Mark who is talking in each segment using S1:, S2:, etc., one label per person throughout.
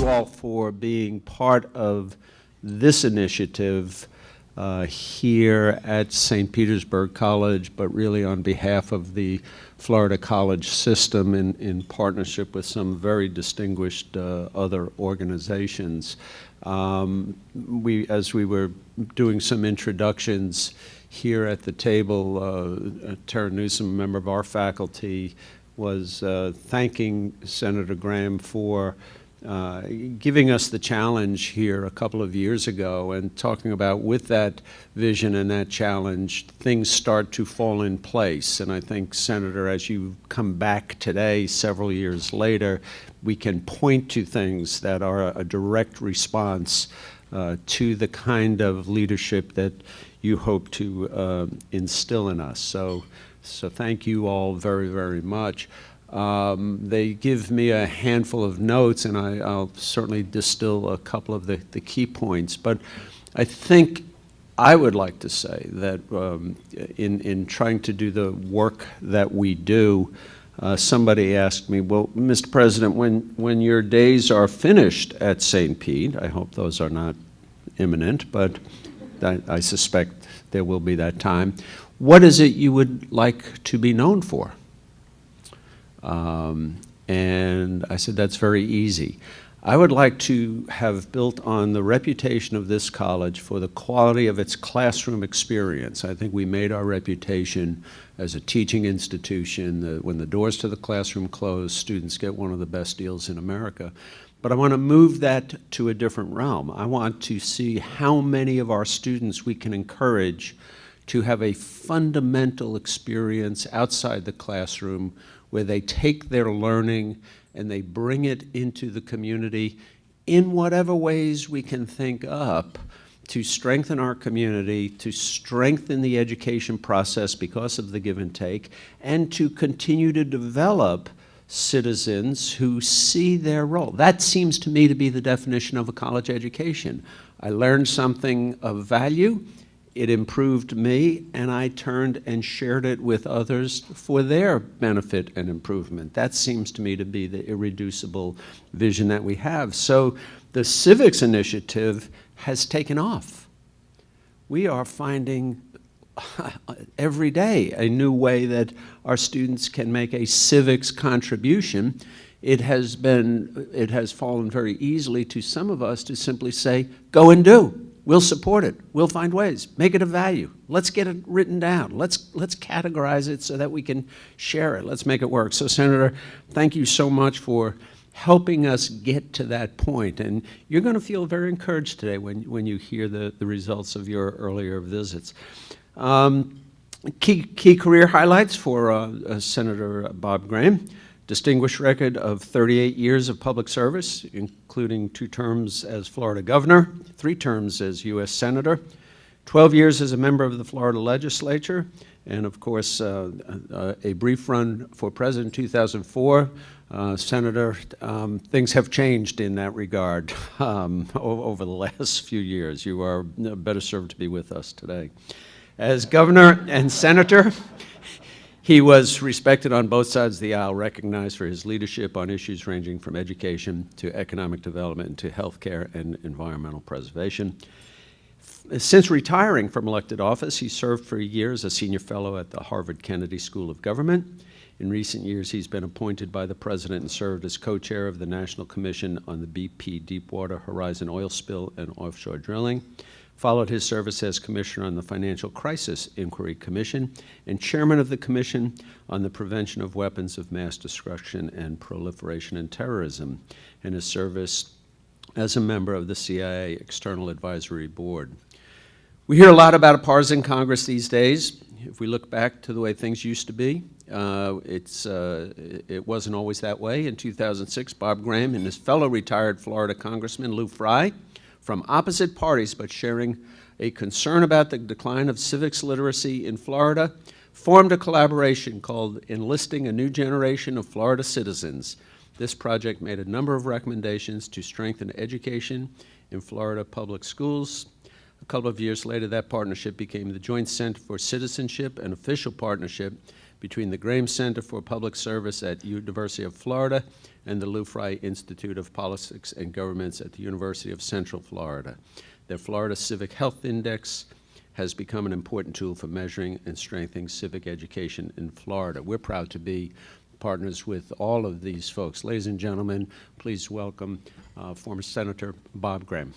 S1: you all for being part of this initiative here at St. Petersburg College, but really on behalf of the Florida college system in partnership with some very distinguished other organizations. As we were doing some introductions here at the table, Tara Newsom, a member of our faculty, was thanking Senator Graham for giving us the challenge here a couple of years ago and talking about with that vision and that challenge, things start to fall in place. And I think, Senator, as you come back today, several years later, we can point to things that are a direct response to the kind of leadership that you hope to instill in us. So thank you all very, very much. They give me a handful of notes, and I'll certainly distill a couple of the key points. But I think I would like to say that in trying to do the work that we do, somebody asked me, well, Mr. President, when your days are finished at St. Pete, I hope those are not imminent, but I suspect there will be that time, what is it you would like to be known for? And I said, that's very easy. I would like to have built on the reputation of this college for the quality of its classroom experience. I think we made our reputation as a teaching institution. When the doors to the classroom close, students get one of the best deals in America. But I want to move that to a different realm. I want to see how many of our students we can encourage to have a fundamental experience outside the classroom where they take their learning and they bring it into the community in whatever ways we can think up to strengthen our community, to strengthen the education process because of the give and take, and to continue to develop citizens who see their role. That seems to me to be the definition of a college education. I learned something of value, it improved me, and I turned and shared it with others for their benefit and improvement. That seems to me to be the irreducible vision that we have. So the Civics initiative has taken off. We are finding every day a new way that our students can make a civics contribution. It has fallen very easily to some of us to simply say, go and do. We'll support it. We'll find ways. Make it a value. Let's get it written down. Let's categorize it so that we can share it. Let's make it work. So, Senator, thank you so much for helping us get to that point. And you're going to feel very encouraged today when you hear the results of your earlier visits. Key career highlights for Senator Bob Graham. Distinguished record of 38 years of public service, including 2 terms as Florida governor, 3 terms as U.S. Senator, 12 years as a member of the Florida legislature, and of course, a brief run for president in 2004. Senator, things have changed in that regard over the last few years. You are better served to be with us today. As governor and senator, he was respected on both sides of the aisle, recognized for his leadership on issues ranging from education to economic development to healthcare and environmental preservation. Since retiring from elected office, he served for a year as a senior fellow at the Harvard Kennedy School of Government. In recent years, he's been appointed by the president and served as co-chair of the National Commission on the BP Deepwater Horizon oil spill and offshore drilling. Followed his service as commissioner on the Financial Crisis Inquiry Commission and chairman of the Commission on the Prevention of Weapons of Mass Destruction and Proliferation and Terrorism, and his service as a member of the CIA External Advisory Board. We hear a lot about a partisan Congress these days. If we look back to the way things used to be, it wasn't always that way. In 2006, Bob Graham and his fellow retired Florida Congressman Lou Frye, from opposite parties but sharing a concern about the decline of civics literacy in Florida, formed a collaboration called Enlisting a New Generation of Florida Citizens. This project made a number of recommendations to strengthen education in Florida public schools. A couple of years later, that partnership became the Joint Center for Citizenship, an official partnership between the Graham Center for Public Service at University of Florida and the Lou Frey Institute of Politics and Governments at the University of Central Florida. Their Florida Civic Health Index has become an important tool for measuring and strengthening civic education in Florida. We're proud to be partners with all of these folks. Ladies and gentlemen, please welcome former Senator Bob Graham.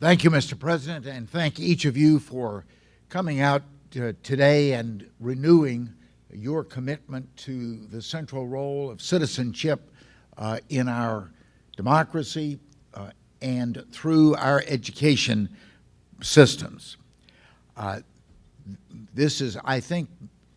S2: Thank you, Mr. President, and thank each of you for coming out today and renewing your commitment to the central role of citizenship in our democracy and through our education systems. This is, I think,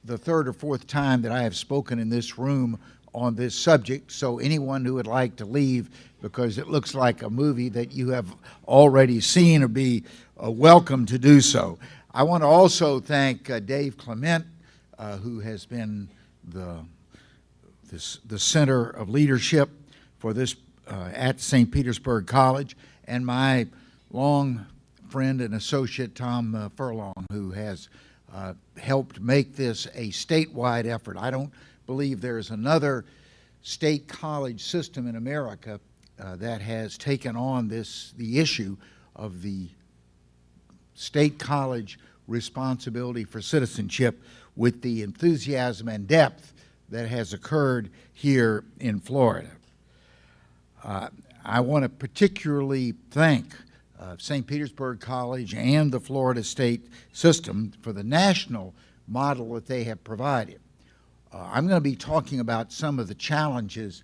S2: the third or fourth time that I have spoken in this room on this subject, so anyone who would like to leave because it looks like a movie that you have already seen or be welcome to do so. I want to also thank Dave Clement, who has been the center of leadership for this at St. Petersburg College, and my long friend and associate Tom Furlong, who has helped make this a statewide effort. I don't believe there's another state college system in America that has taken on the issue of the state college responsibility for citizenship with the enthusiasm and depth that has occurred here in Florida. I want to particularly thank St. Petersburg College and the Florida state system for the national model that they have provided. I'm going to be talking about some of the challenges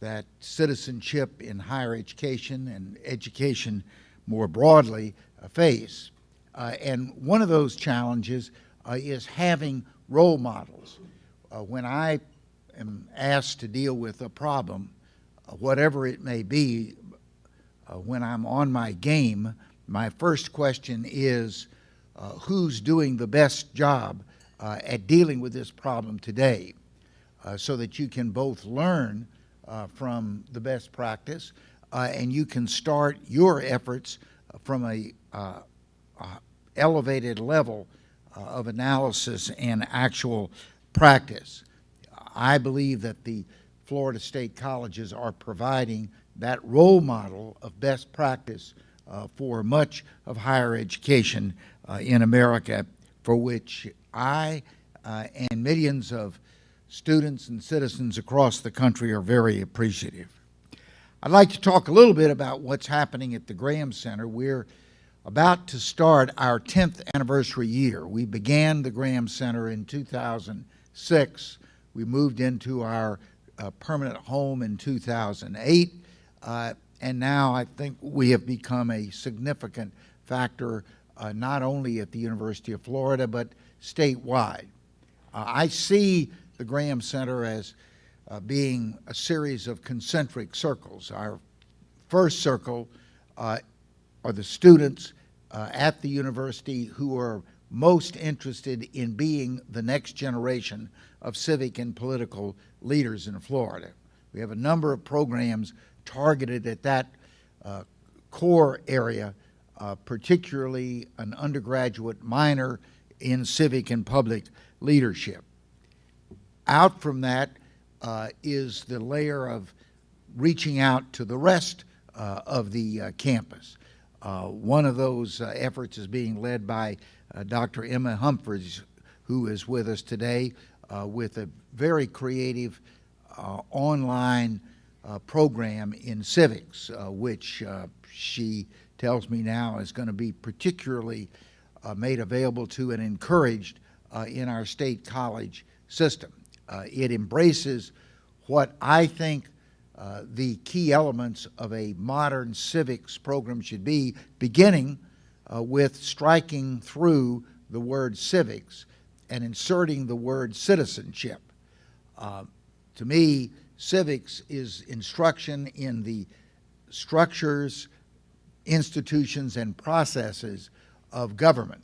S2: that citizenship in higher education and education more broadly face. And one of those challenges is having role models. When I am asked to deal with a problem, whatever it may be, when I'm on my game, my first question is, who's doing the best job at dealing with this problem today, so that you can both learn from the best practice and you can start your efforts from a elevated level of analysis and actual practice. I believe that the Florida state colleges are providing that role model of best practice for much of higher education in America, for which I and millions of students and citizens across the country are very appreciative. I'd like to talk a little bit about what's happening at the Graham Center. We're about to start our 10th anniversary year. We began the Graham Center in 2006. We moved into our permanent home in 2008, and now I think we have become a significant factor not only at the University of Florida, but statewide. I see the Graham Center as being a series of concentric circles. Our first circle are the students at the university who are most interested in being the next generation of civic and political leaders in Florida. We have a number of programs targeted at that core area, particularly an undergraduate minor in civic and public leadership. Out from that is the layer of reaching out to the rest of the campus. One of those efforts is being led by Dr. Emma Humphreys, who is with us today with a very creative online program in civics, which she tells me now is going to be particularly made available to and encouraged in our state college system. It embraces what I think the key elements of a modern civics program should be, beginning with striking through the word civics and inserting the word citizenship. To me, civics is instruction in the structures, institutions, and processes of government.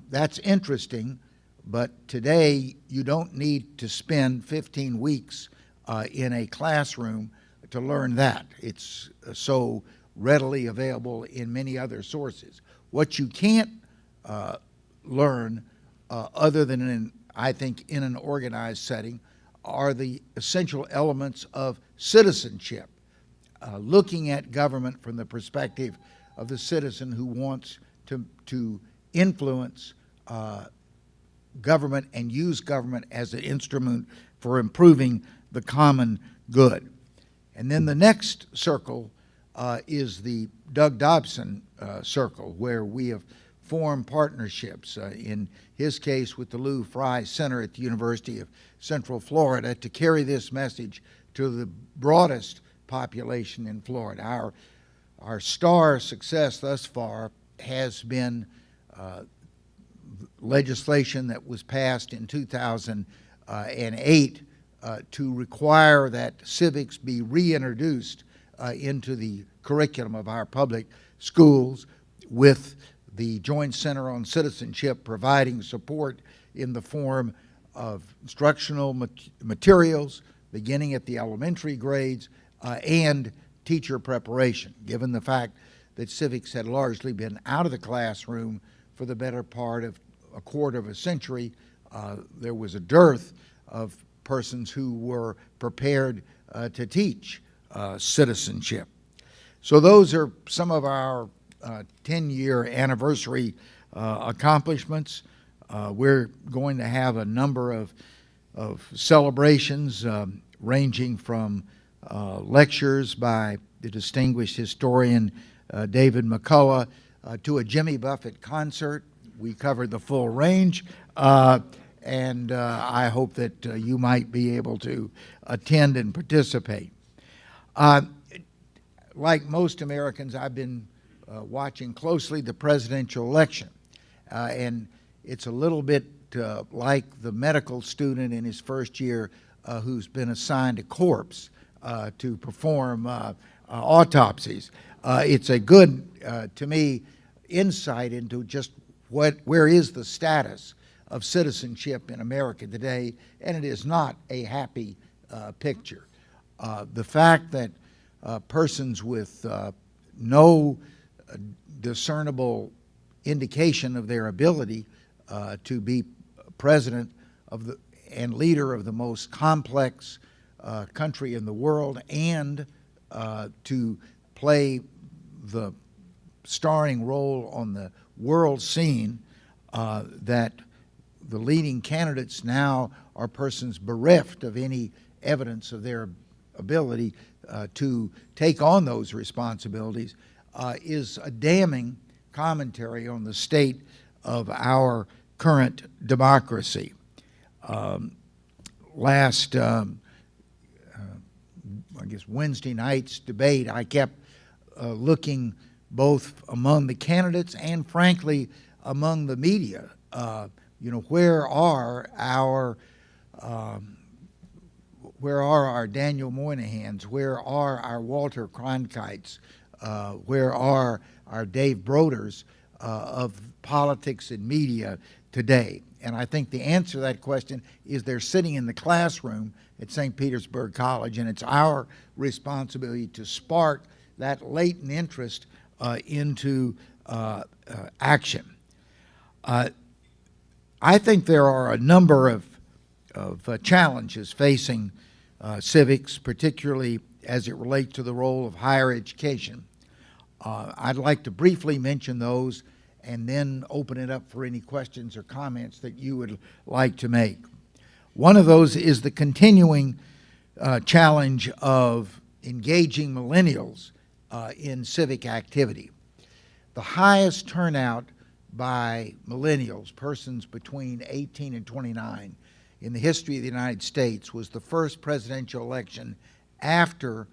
S2: That's interesting, but today you don't need to spend 15 weeks in a classroom to learn that. It's so readily available in many other sources. What you can't learn other than I think in an organized setting are the essential elements of citizenship, looking at government from the perspective of the citizen who wants to influence government and use government as an instrument for improving the common good. And then the next circle is the Doug Dobson circle, where we have formed partnerships, in his case with the Lou Fry Center at the University of Central Florida, to carry this message to the broadest population in Florida. Our star success thus far has been legislation that was passed in 2008 to require that civics be reintroduced into the curriculum of our public schools, with the Joint Center on Citizenship providing support in the form of instructional materials beginning at the elementary grades and teacher preparation, given the fact that civics had largely been out of the classroom for the better part of a quarter of a century. There was a dearth of persons who were prepared to teach citizenship. So those are some of our 10-year anniversary accomplishments. We're going to have a number of celebrations ranging from lectures by the distinguished historian David McCullough to a Jimmy Buffett concert. We covered the full range, and I hope that you might be able to attend and participate. Like most Americans, I've been watching closely the presidential election, and it's a little bit like the medical student in his first year who's been assigned a corpse to perform autopsies. It's a good, to me, insight into just where is the status of citizenship in America today, and it is not a happy picture. The fact that persons with no discernible indication of their ability to be president of and leader of the most complex country in the world, and to play the starring role on the world scene, that the leading candidates now are persons bereft of any evidence of their ability to take on those responsibilities, is a damning commentary on the state of our current democracy. Last, I guess, Wednesday night's debate, I kept looking both among the candidates and, frankly, among the media. Where are our Daniel Moynahans? Where are our Walter Cronkites? Where are our Dave Broders of politics and media today? And I think the answer to that question is they're sitting in the classroom at St. Petersburg College, and it's our responsibility to spark that latent interest into action. I think there are a number of challenges facing civics, particularly as it relates to the role of higher education. I'd like to briefly mention those and then open it up for any questions or comments that you would like to make. One of those is the continuing challenge of engaging millennials in civic activity. The highest turnout by millennials, persons between 18 and 29, in the history of the United States was the first presidential election after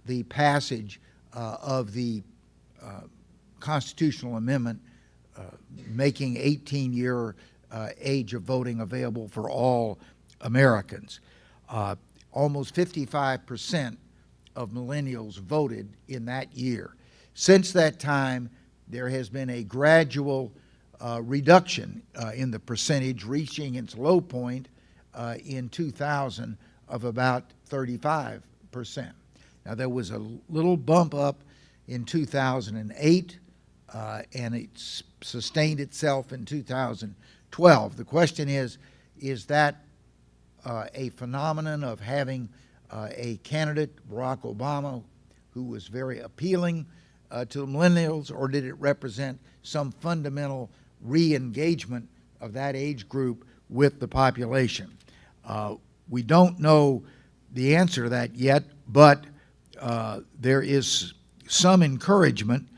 S2: the passage of the constitutional amendment making 18-year age of voting available for all Americans. Almost 55% of millennials voted in that year. Since that time, there has been a gradual reduction in the percentage, reaching its low point in 2000 of about 35%. Now, there was a little bump up in 2008, and it sustained itself in 2012. The question is that a phenomenon of having a candidate, Barack Obama, who was very appealing to the millennials, or did it represent some fundamental re-engagement of that age group with the population? We don't know the answer to that yet, but there is some encouragement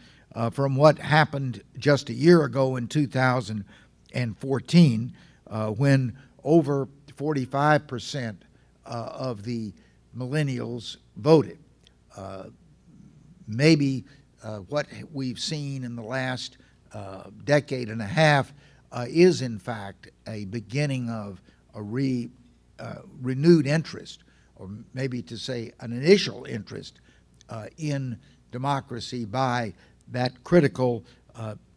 S2: from what happened just a year ago in 2014, when over 45% of the millennials voted. Maybe what we've seen in the last decade and a half is in fact a beginning of a renewed interest, or maybe to say an initial interest in democracy by that critical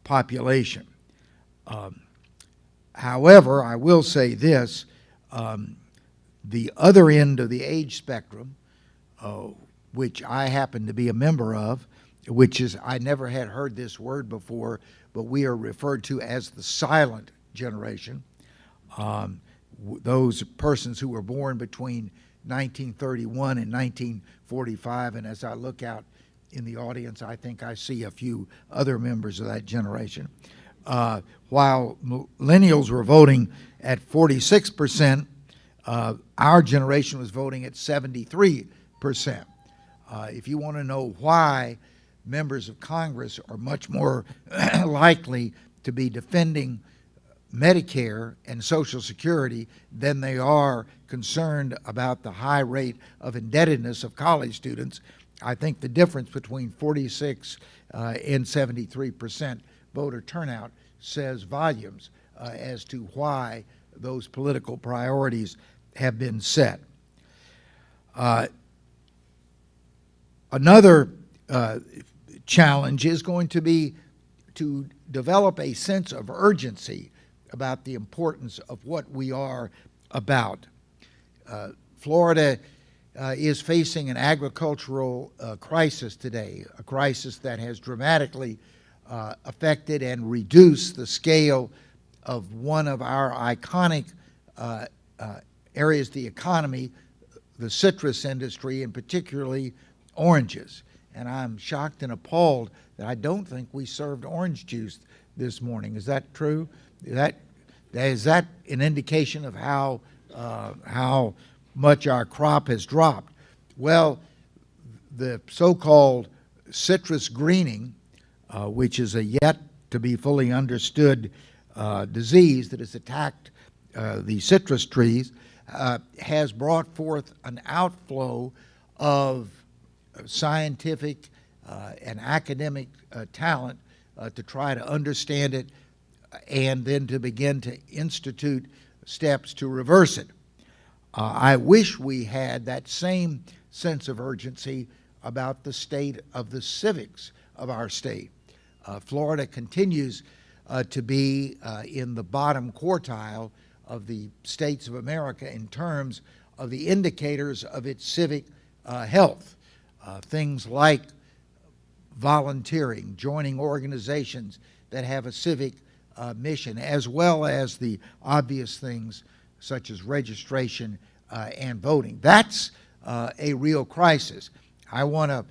S2: population. However, I will say this, the other end of the age spectrum, which I happen to be a member of, which is, I never had heard this word before, but we are referred to as the silent generation. Those persons who were born between 1931 and 1945, and as I look out in the audience, I think I see a few other members of that generation. While millennials were voting at 46%, our generation was voting at 73%. If you want to know why members of Congress are much more likely to be defending Medicare and Social Security than they are concerned about the high rate of indebtedness of college students, I think the difference between 46 and 73% voter turnout says volumes as to why those political priorities have been set. Another challenge is going to be to develop a sense of urgency about the importance of what we are about. Florida is facing an agricultural crisis today, a crisis that has dramatically affected and reduced the scale of one of our iconic areas of the economy, the citrus industry, and particularly oranges. And I'm shocked and appalled that I don't think we served orange juice this morning. Is that true? Is that an indication of how much our crop has dropped? Well, the so-called citrus greening, which is a yet to be fully understood disease that has attacked the citrus trees, has brought forth an outflow of scientific and academic talent to try to understand it and then to begin to institute steps to reverse it. I wish we had that same sense of urgency about the state of the civics of our state. Florida continues to be in the bottom quartile of the states of America in terms of the indicators of its civic health. Things like volunteering, joining organizations that have a civic mission, as well as the obvious things such as registration and voting. That's a real crisis. I want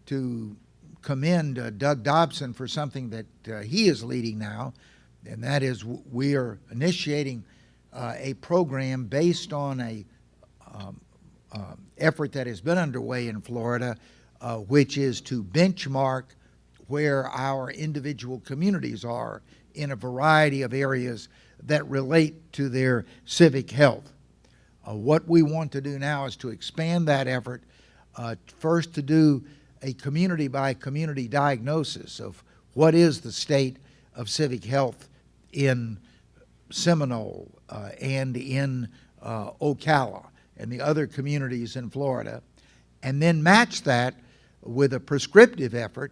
S2: to commend Doug Dobson for something that he is leading now, and that is we are initiating a program based on a effort that has been underway in Florida, which is to benchmark where our individual communities are in a variety of areas that relate to their civic health. What we want to do now is to expand that effort, first to do a community-by-community diagnosis of what is the state of civic health in Seminole and in Ocala and the other communities in Florida, and then match that with a prescriptive effort.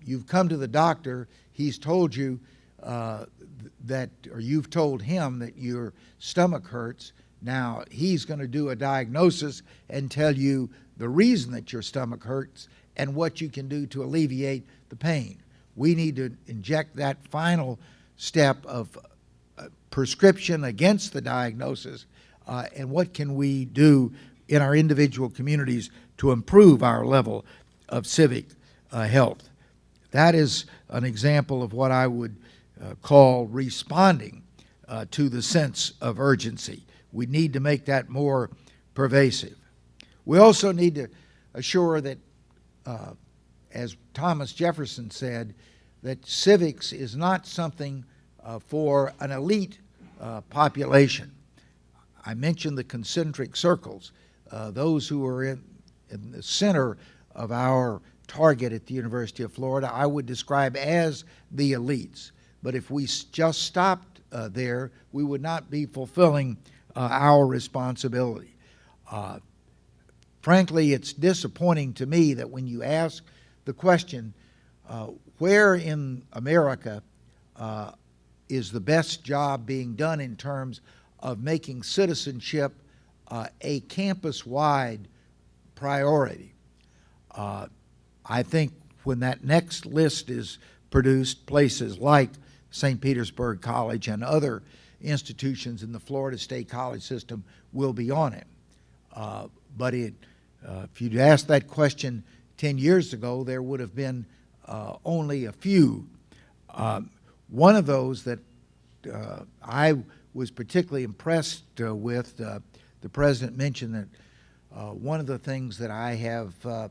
S2: You've come to the doctor, he's told you that, or you've told him that your stomach hurts. Now, he's going to do a diagnosis and tell you the reason that your stomach hurts and what you can do to alleviate the pain. We need to inject that final step of prescription against the diagnosis, and what can we do in our individual communities to improve our level of civic health. That is an example of what I would call responding to the sense of urgency. We need to make that more pervasive. We also need to assure that, as Thomas Jefferson said, that civics is not something for an elite population. I mentioned the concentric circles, those who are in the center of our target at the University of Florida, I would describe as the elites. But if we just stopped there, we would not be fulfilling our responsibility. Frankly, it's disappointing to me that when you ask the question, where in America is the best job being done in terms of making citizenship a campus-wide priority? I think when that next list is produced, places like St. Petersburg College and other institutions in the Florida State College system will be on it. But if you'd asked that question 10 years ago, there would have been only a few. One of those that I was particularly impressed with, the President mentioned that one of the things that I have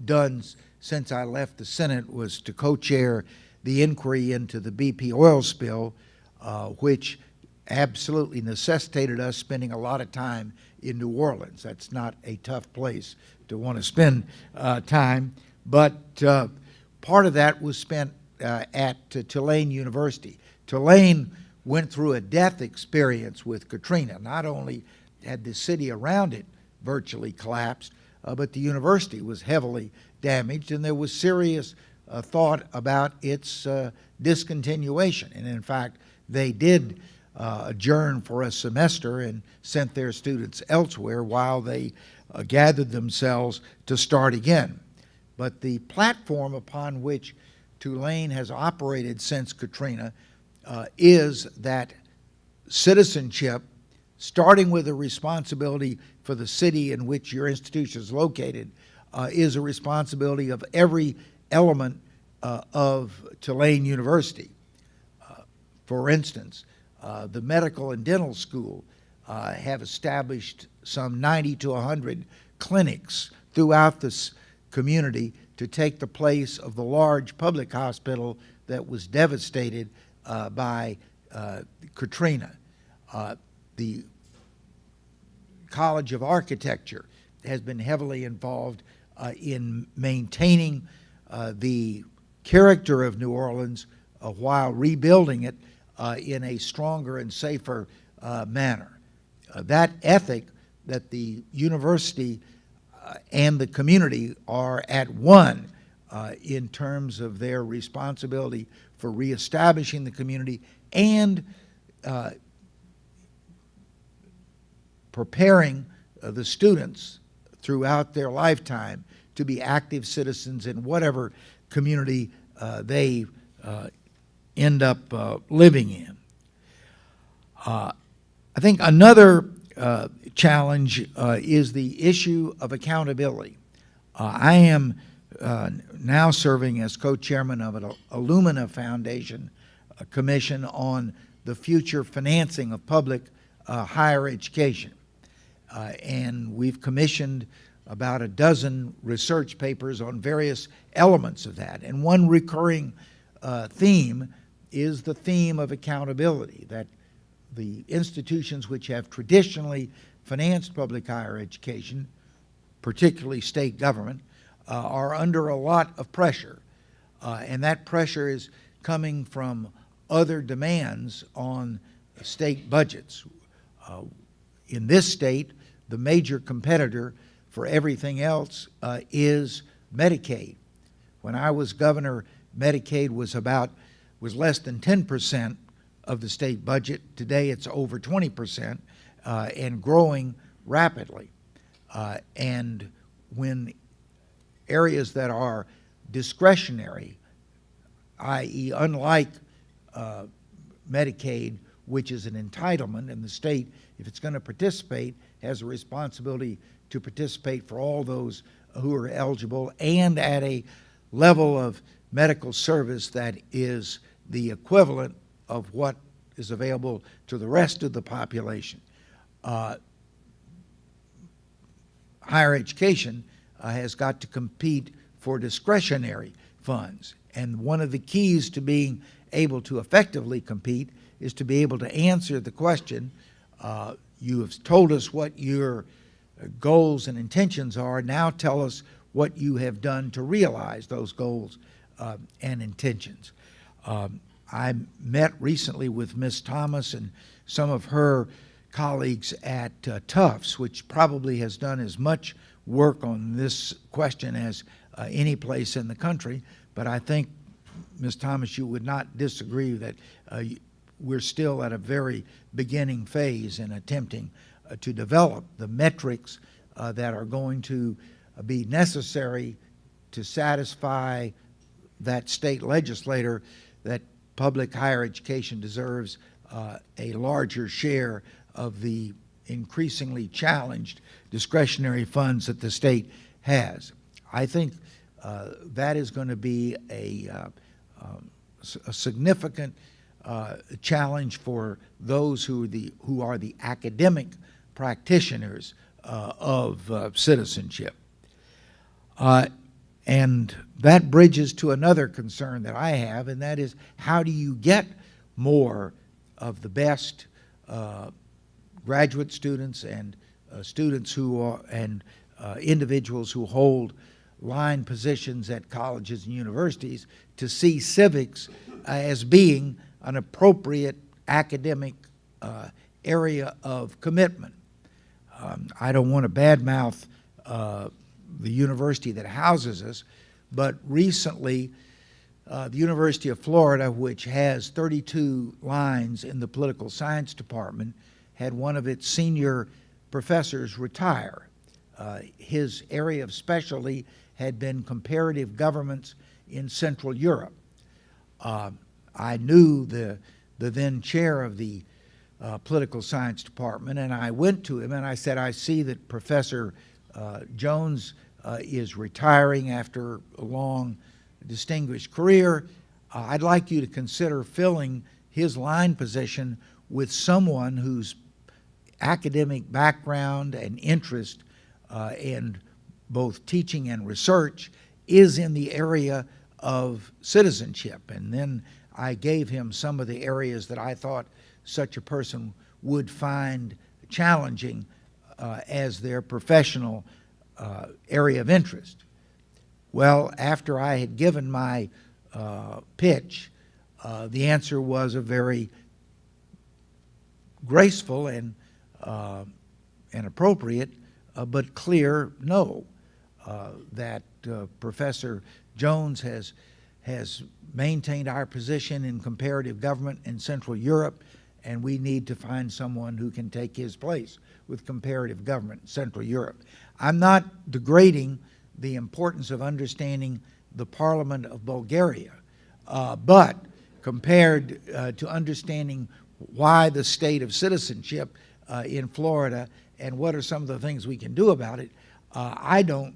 S2: done since I left the Senate was to co-chair the inquiry into the BP oil spill, which absolutely necessitated us spending a lot of time in New Orleans. That's not a tough place to want to spend time, but part of that was spent at Tulane University. Tulane went through a death experience with Katrina. Not only had the city around it virtually collapsed, but the university was heavily damaged, and there was serious thought about its discontinuation. And in fact, they did adjourn for a semester and sent their students elsewhere while they gathered themselves to start again. But the platform upon which Tulane has operated since Katrina is that citizenship, starting with a responsibility for the city in which your institution is located, is a responsibility of every element of Tulane University. For instance, the medical and dental school have established some 90 to 100 clinics throughout this community to take the place of the large public hospital that was devastated by Katrina. The College of Architecture has been heavily involved in maintaining the character of New Orleans while rebuilding it in a stronger and safer manner. That ethic that the university and the community are at one in terms of their responsibility for reestablishing the community and preparing the students throughout their lifetime to be active citizens in whatever community they end up living in. I think another challenge is the issue of accountability. I am now serving as co-chairman of an Illumina Foundation commission on the future financing of public higher education. And we've commissioned about a dozen research papers on various elements of that. And one recurring theme is the theme of accountability, that the institutions which have traditionally financed public higher education, particularly state government, are under a lot of pressure. And that pressure is coming from other demands on state budgets. In this state, the major competitor for everything else is Medicaid. When I was governor, Medicaid was less than 10% of the state budget. Today it's over 20% and growing rapidly. And when areas that are discretionary, i.e. unlike Medicaid, which is an entitlement, and the state, if it's going to participate, has a responsibility to participate for all those who are eligible and at a level of medical service that is the equivalent of what is available to the rest of the population. Higher education has got to compete for discretionary funds. And one of the keys to being able to effectively compete is to be able to answer the question, you have told us what your goals and intentions are, now tell us what you have done to realize those goals and intentions. I met recently with Ms. Thomas and some of her colleagues at Tufts, which probably has done as much work on this question as any place in the country. But I think, Ms. Thomas, you would not disagree that we're still at a very beginning phase in attempting to develop the metrics that are going to be necessary to satisfy that state legislator that public higher education deserves a larger share of the increasingly challenged discretionary funds that the state has. I think that is going to be a significant challenge for those who are the academic practitioners of citizenship. And that bridges to another concern that I have, and that is, how do you get more of the best graduate students and students who are, and individuals who hold line positions at colleges and universities to see civics as being an appropriate academic area of commitment. I don't want to badmouth the university that houses us, but recently the University of Florida, which has 32 lines in the political science department, had one of its senior professors retire. His area of specialty had been comparative governments in Central Europe. I knew the then chair of the political science department, and I went to him and I said, I see that Professor Jones is retiring after a long, distinguished career. I'd like you to consider filling his line position with someone whose academic background and interest in both teaching and research is in the area of citizenship. And then I gave him some of the areas that I thought such a person would find challenging as their professional area of interest. Well, after I had given my pitch, the answer was a very graceful and appropriate but clear no, that Professor Jones has maintained our position in comparative government in Central Europe, and we need to find someone who can take his place with comparative government in Central Europe. I'm not degrading the importance of understanding the Parliament of Bulgaria, but compared to understanding why the state of citizenship in Florida and what are some of the things we can do about it, I don't,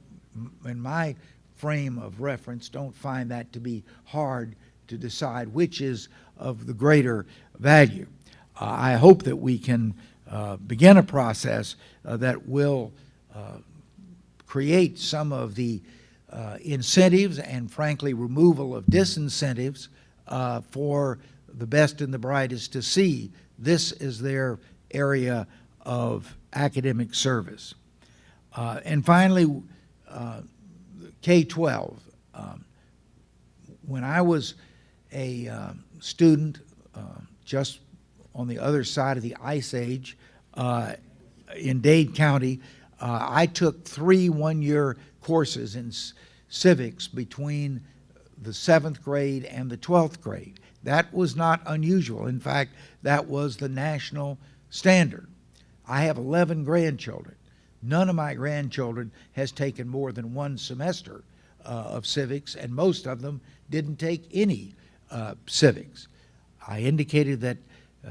S2: in my frame of reference, don't find that to be hard to decide which is of the greater value. I hope that we can begin a process that will create some of the incentives and, frankly, removal of disincentives for the best and the brightest to see this is their area of academic service. And finally, K12. When I was a student just on the other side of the Ice Age in Dade County, I took 3 one-year courses in civics between the 7th grade and the 12th grade. That was not unusual. In fact, that was the national standard. I have 11 grandchildren. None of my grandchildren has taken more than one semester of civics, and most of them didn't take any civics. I indicated that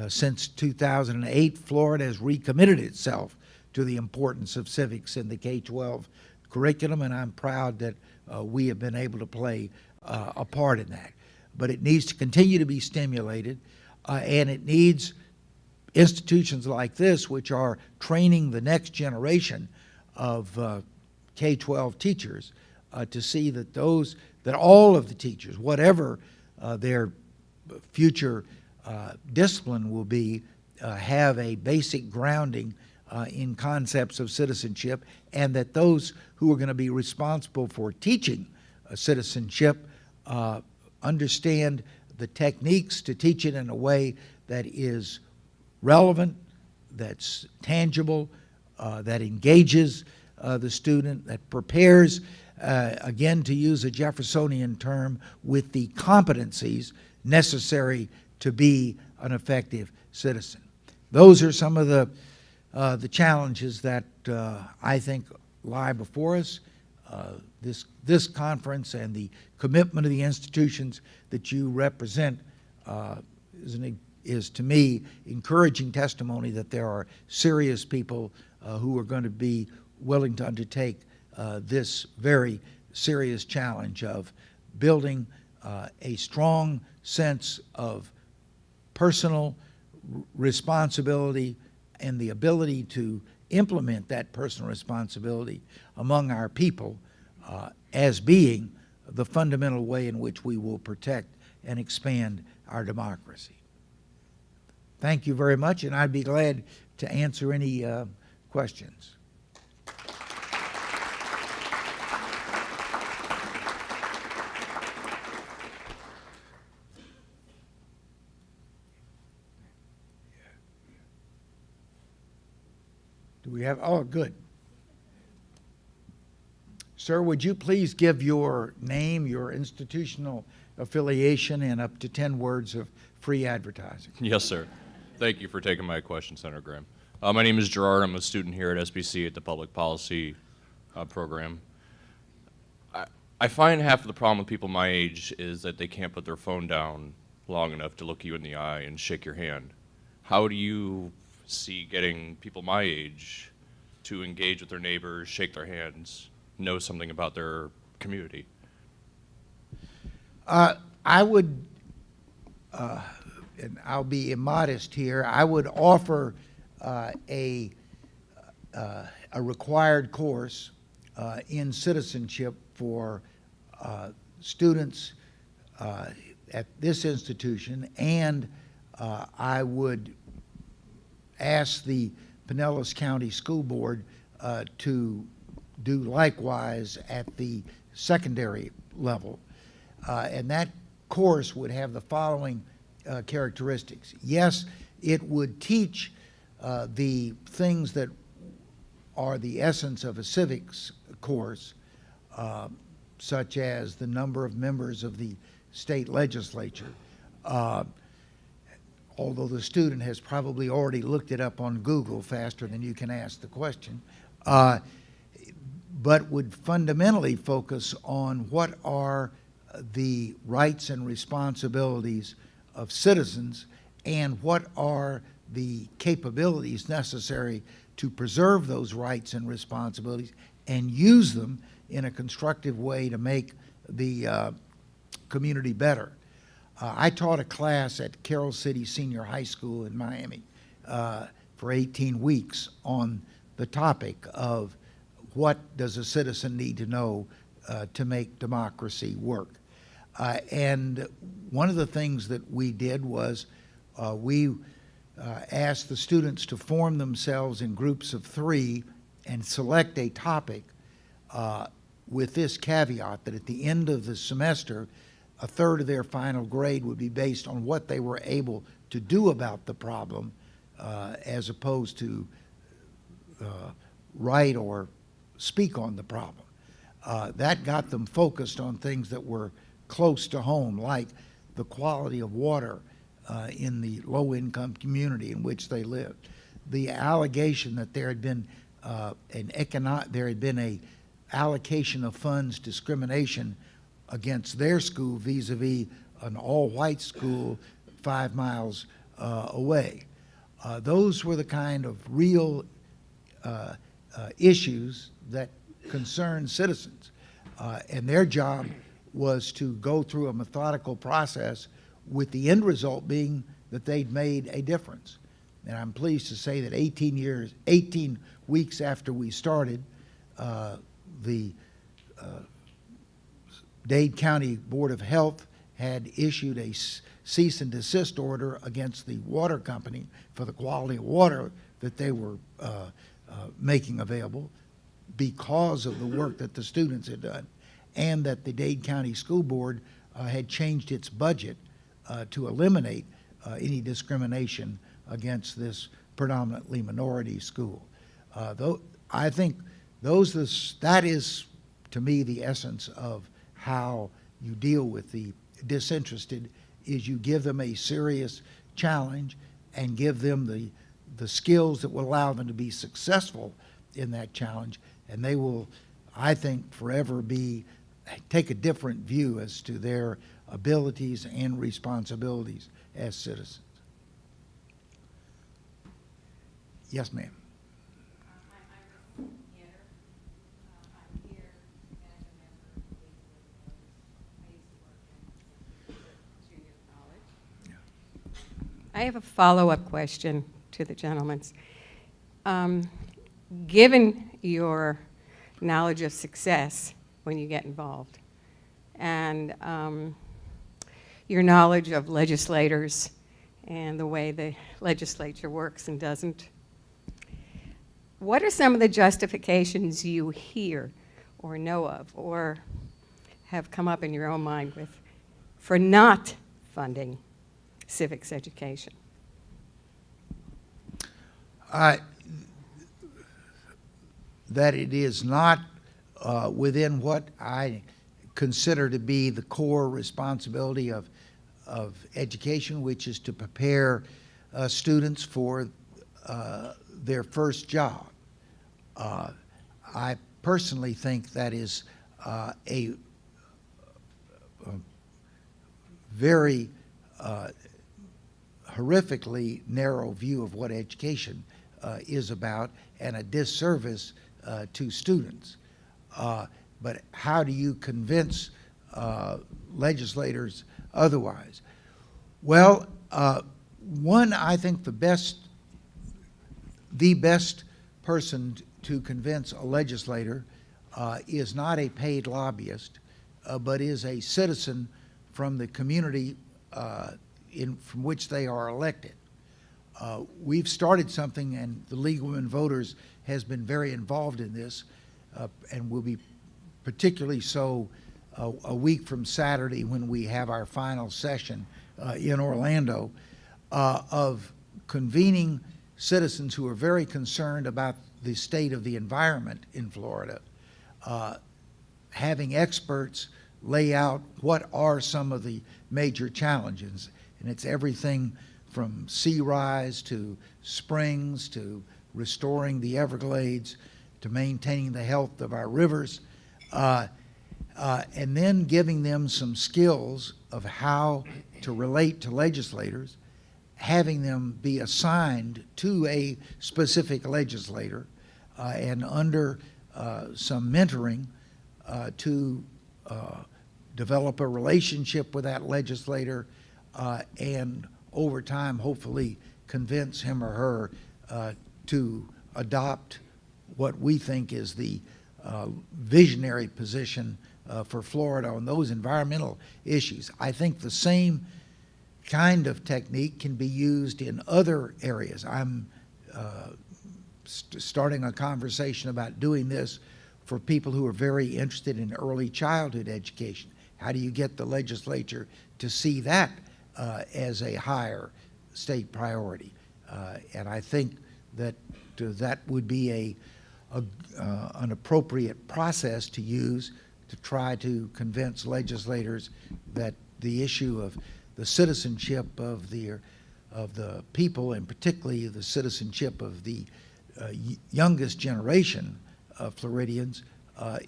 S2: since 2008, Florida has recommitted itself to the importance of civics in the K12 curriculum, and I'm proud that we have been able to play a part in that. But it needs to continue to be stimulated, and it needs institutions like this, which are training the next generation of K-12 teachers, to see that that all of the teachers, whatever their future discipline will be, have a basic grounding in concepts of citizenship, and that those who are going to be responsible for teaching citizenship understand the techniques to teach it in a way that is relevant, that's tangible, that engages the student, that prepares, again, to use a Jeffersonian term, with the competencies necessary to be an effective citizen. Those are some of the challenges that I think lie before us. This conference and the commitment of the institutions that you represent is to me encouraging testimony that there are serious people who are going to be willing to undertake this very serious challenge of building a strong sense of personal responsibility and the ability to implement that personal responsibility among our people as being the fundamental way in which we will protect and expand our democracy. Thank you very much, and I'd be glad to answer any questions. Do we have, oh, good. Sir, would you please give your name, your institutional affiliation, and up to 10 words of free advertising?
S3: Yes, sir. Thank you for taking my question, Senator Graham. My name is Gerard. I'm a student here at SBC at the Public Policy program. I find half of the problem with people my age is that they can't put their phone down long enough to look you in the eye and shake your hand. How do you see getting people my age to engage with their neighbors, shake their hands, know something about their community?
S2: I would, and I'll be immodest here, I would offer a required course in citizenship for students at this institution, and I would ask the Pinellas County School Board to do likewise at the secondary level. And that course would have the following characteristics. Yes, it would teach the things that are the essence of a civics course, such as the number of members of the state legislature, although the student has probably already looked it up on Google faster than you can ask the question, but would fundamentally focus on what are the rights and responsibilities of citizens and what are the capabilities necessary to preserve those rights and responsibilities and use them in a constructive way to make the community better. I taught a class at Carroll City Senior High School in Miami for 18 weeks on the topic of what does a citizen need to know to make democracy work. And one of the things that we did was we asked the students to form themselves in groups of 3 and select a topic with this caveat that at the end of the semester, a third of their final grade would be based on what they were able to do about the problem as opposed to write or speak on the problem. That got them focused on things that were close to home, like the quality of water in the low-income community in which they lived. The allegation that there had been a allocation of funds discrimination against their school vis-a-vis an all-white school 5 miles away. Those were the kind of real issues that concern citizens. And their job was to go through a methodical process with the end result being that they'd made a difference. And I'm pleased to say that 18 weeks after we started, the Dade County Board of Health had issued a cease and desist order against the water company for the quality of water that they were making available because of the work that the students had done, and that the Dade County School Board had changed its budget to eliminate any discrimination against this predominantly minority school. I think that is, to me, the essence of how you deal with the disinterested, is you give them a serious challenge and give them the skills that will allow them to be successful in that challenge, and they will, I think, forever take a different view as to their abilities and responsibilities as citizens. Yes, ma'am.
S4: I'm here. I'm here as a member of the League of Voters. I used to work at Junior College.
S2: Yeah.
S4: I have a follow-up question to the gentleman's. Given your knowledge of success when you get involved, and your knowledge of legislators and the way the legislature works and doesn't, what are some of the justifications you hear or know of or have come up in your own mind with for not funding civics education?
S2: That it is not within what I consider to be the core responsibility of education, which is to prepare students for their first job. I personally think that is a very horrifically narrow view of what education is about, and a disservice to students. But how do you convince legislators otherwise? Well, one, I think the best person to convince a legislator is not a paid lobbyist, but is a citizen from the community from which they are elected. We've started something, and the League of Women Voters has been very involved in this, and will be particularly so a week from Saturday when we have our final session in Orlando, of convening citizens who are very concerned about the state of the environment in Florida, having experts lay out what are some of the major challenges. And it's everything from sea rise to springs to restoring the Everglades to maintaining the health of our rivers, and then giving them some skills of how to relate to legislators, having them be assigned to a specific legislator, and under some mentoring to develop a relationship with that legislator, and over time hopefully convince him or her to adopt what we think is the visionary position for Florida on those environmental issues. I think the same kind of technique can be used in other areas. I'm starting a conversation about doing this for people who are very interested in early childhood education. How do you get the legislature to see that as a higher state priority? And I think that that would be an appropriate process to use to try to convince legislators that the issue of the citizenship of the people, and particularly the citizenship of the youngest generation of Floridians,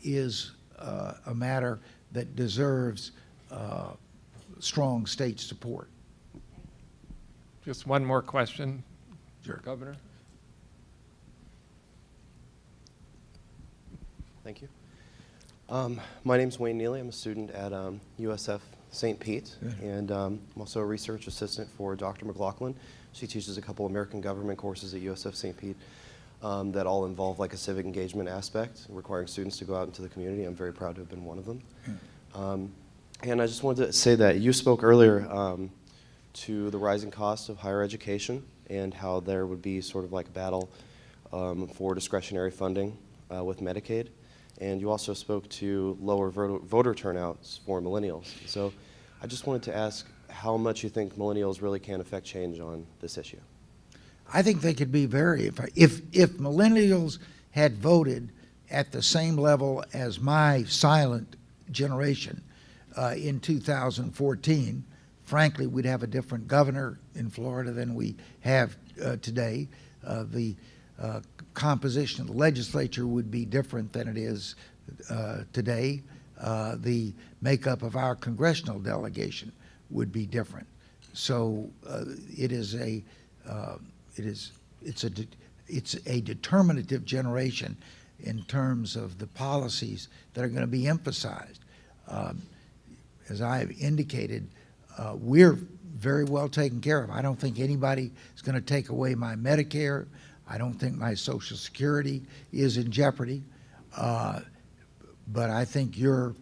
S2: is a matter that deserves strong state support.
S5: Just one more question,
S2: Sure.
S5: Governor.
S6: Thank you. My name's Wayne Neely. I'm a student at USF St. Pete, and I'm also a research assistant for Dr. McLaughlin. She teaches a couple American government courses at USF St. Pete that all involve like a civic engagement aspect, requiring students to go out into the community. I'm very proud to have been one of them. And I just wanted to say that you spoke earlier to the rising cost of higher education and how there would be sort of like a battle for discretionary funding with Medicaid. And you also spoke to lower voter turnouts for millennials. So I just wanted to ask how much you think millennials really can affect change on this issue.
S2: I think they could be very, if millennials had voted at the same level as my silent generation in 2014, frankly, we'd have a different governor in Florida than we have today. The composition of the legislature would be different than it is today. The makeup of our congressional delegation would be different. So it's a determinative generation in terms of the policies that are going to be emphasized. As I've indicated, we're very well taken care of. I don't think anybody is going to take away my Medicare. I don't think my Social Security is in jeopardy. But I think the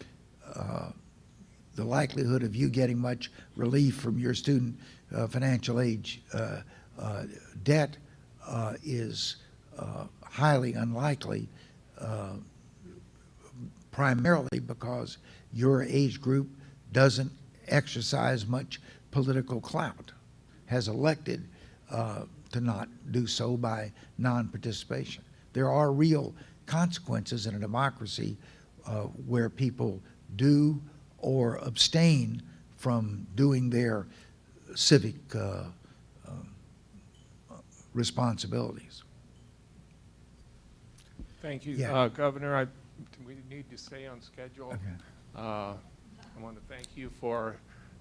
S2: likelihood of you getting much relief from your student financial aid debt is highly unlikely, primarily because your age group doesn't exercise much political clout, has elected to not do so by non-participation. There are real consequences in a democracy where people do or abstain from doing their civic responsibilities.
S5: Thank you,
S2: Yeah.
S5: Governor. We need to stay on schedule.
S2: Okay.
S5: I want to thank you for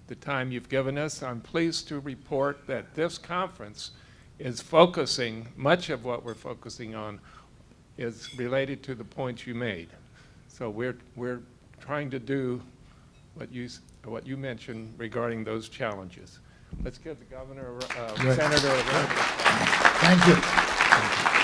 S5: the time you've given us. I'm pleased to report that this conference is focusing, much of what we're focusing on is related to the points you made. So we're trying to do what you mentioned regarding those challenges. Let's give the governor,
S2: Good.
S5: Senator, a round of applause.
S2: Thank you.